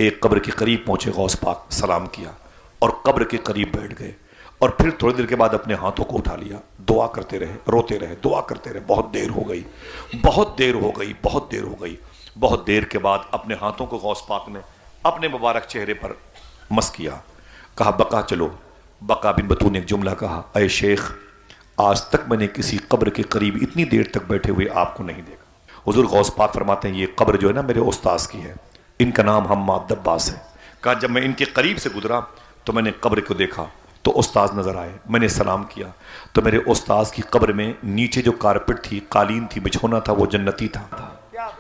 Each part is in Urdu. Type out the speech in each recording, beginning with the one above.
ایک قبر کے قریب پہنچے، غوث پاک سلام کیا اور قبر کے قریب بیٹھ گئے، اور پھر تھوڑی دیر کے بعد اپنے ہاتھوں کو اٹھا لیا، دعا کرتے رہے، روتے رہے، دعا کرتے رہے۔ بہت دیر ہو گئی، بہت دیر ہو گئی، بہت دیر ہو گئی۔ بہت دیر کے بعد اپنے ہاتھوں کو غوث پاک نے اپنے مبارک چہرے پر مس کیا، کہا بقا چلو۔ بقا بن بطون نے ایک جملہ کہا، اے شیخ آج تک میں نے کسی قبر کے قریب اتنی دیر تک بیٹھے ہوئے آپ کو نہیں دیکھا۔ حضور غوث پاک فرماتے ہیں یہ قبر جو ہے نا میرے استاذ کی ہے، ان کا نام حماد دباس ہے۔ کہا جب میں ان کے قریب سے گزرا تو میں نے قبر کو دیکھا تو استاذ نظر آئے، میں نے سلام کیا تو میرے استاذ کی قبر میں نیچے جو کارپٹ تھی، قالین تھی، بچھونا تھا، وہ جنتی تھا،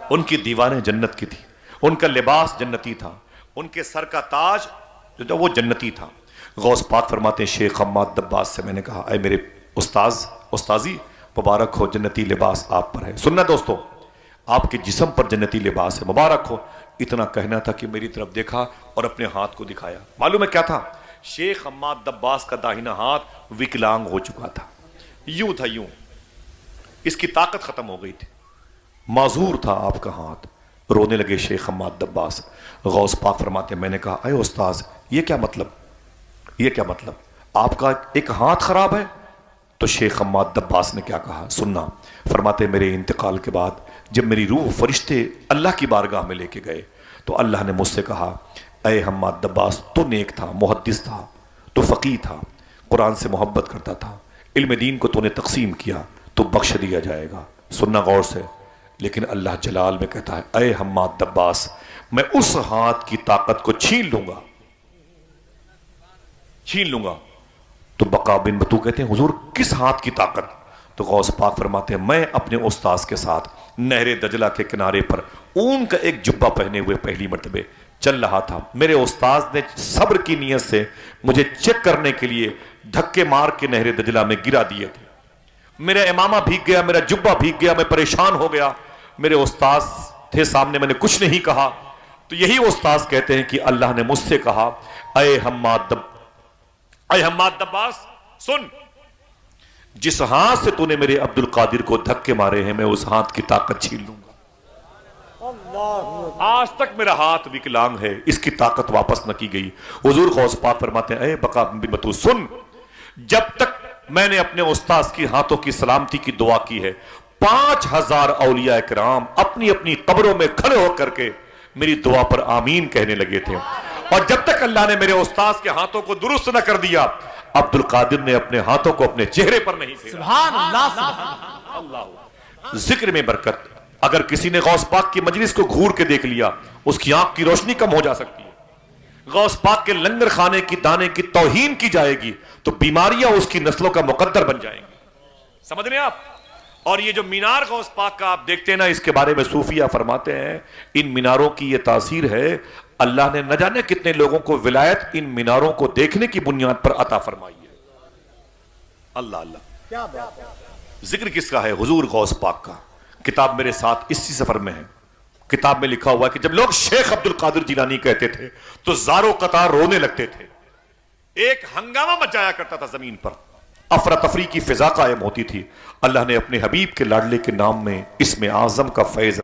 ان کی دیواریں جنت کی تھی، ان کا لباس جنتی تھا، ان کے سر کا تاج جو تھا وہ جنتی تھا۔ غوث پاک فرماتے ہیں شیخ حماد دباس سے میں نے کہا اے میرے استاذی مبارک ہو، جنتی لباس آپ پر ہے۔ سننا دوستو، آپ کے جسم پر جنتی لباس ہے، مبارک ہو۔ اتنا کہنا تھا کہ میری طرف دیکھا اور اپنے ہاتھ کو دکھایا۔ معلوم ہے کیا تھا؟ شیخ حماد دباس کا داہنا ہاتھ وکلانگ ہو چکا تھا، یوں تھا، یوں، اس کی طاقت ختم ہو گئی تھی، معذور تھا آپ کا ہاتھ۔ رونے لگے شیخ حماد دباس۔ غوث پاک فرماتے ہیں میں نے کہا اے استاذ یہ کیا مطلب، یہ کیا مطلب، آپ کا ایک ہاتھ خراب ہے؟ تو شیخ حماد دباس نے کیا کہا سننا، فرماتے میرے انتقال کے بعد جب میری روح فرشتے اللہ کی بارگاہ میں لے کے گئے تو اللہ نے مجھ سے کہا اے حماد دباس تو نیک تھا، محدث تھا، تو فقیہ تھا، قرآن سے محبت کرتا تھا، علم دین کو تو نے تقسیم کیا تو بخش دیا جائے گا۔ سننا غور سے، لیکن اللہ جلال میں کہتا ہے اے حماد دباس میں اس ہاتھ کی طاقت کو چھین لوں گا، چھین لوں گا۔ تو بقا بن بطو کہتے ہیں حضور کس ہاتھ کی طاقت؟ تو غوث پاک فرماتے ہیں میں اپنے استاذ کے ساتھ نہر دجلہ کے کنارے پر اون کا ایک جبہ پہنے ہوئے پہلی مرتبہ چل رہا تھا۔ میرے استاذ نے صبر کی نیت سے مجھے چیک کرنے کے لیے دھکے مار کے نہر دجلہ میں گرا دیے تھے۔ میرا امامہ بھیگ گیا، میرا جبہ بھیگ گیا، میں پریشان ہو گیا۔ میرے استاذ تھے سامنے، میں نے کچھ نہیں کہا۔ تو یہی استاذ کہتے ہیں کہ اللہ نے مجھ سے کہا اے حماد دباس سن، جس ہاتھ سے تو نے میرے عبد القادر کو دھکے مارے ہیں میں اس ہاتھ کی طاقت چھین لوں گا۔ آج تک میرا ہاتھ وکلانگ ہے، اس کی طاقت واپس نہ کی گئی۔ حضور غوث پاک فرماتے ہیں اے بقا بن بطو سن، جب تک میں نے اپنے استاذ کی ہاتھوں کی سلامتی کی دعا کی ہے 5000 اولیاء کرام اپنی اپنی قبروں میں کھڑے ہو کر کے میری دعا پر آمین کہنے لگے تھے، اور جب تک اللہ نے میرے استاذ کے ہاتھوں کو درست نہ کر دیا عبد القادر نے اپنے ہاتھوں کو اپنے چہرے پر نہیں پھیرا۔ سبحان اللہ، سبحان اللہ۔ ذکر میں برکت، اگر کسی نے غوث پاک کی مجلس کو گھور کے دیکھ لیا اس کی آنکھ کی روشنی کم ہو جا سکتی ہے، غوث پاک کے لنگر خانے کی دانے کی توہین کی جائے گی تو بیماریاں اس کی نسلوں کا مقدر بن جائیں گی۔ سمجھ رہے ہیں آپ؟ اور یہ جو مینار غوث پاک کا آپ دیکھتے ہیں نا، اس کے بارے میں صوفیہ فرماتے ہیں ان میناروں کی یہ تاثیر ہے اللہ نے نہ جانے کتنے لوگوں کو ولایت ان میناروں کو دیکھنے کی بنیاد پر عطا فرمائی ہے۔ اللہ اللہ، کیا بات ہے۔ ذکر کس کا ہے؟ حضور غوث پاک کا۔ کتاب میرے ساتھ اسی سفر میں ہے، کتاب میں لکھا ہوا ہے کہ جب لوگ شیخ عبد القادر جیلانی کہتے تھے تو زاروں قطار رونے لگتے تھے، ایک ہنگامہ مچایا کرتا تھا زمین پر، افراتفری کی فضا قائم ہوتی تھی۔ اللہ نے اپنے حبیب کے لاڈلے کے نام میں اسم اعظم کا فیض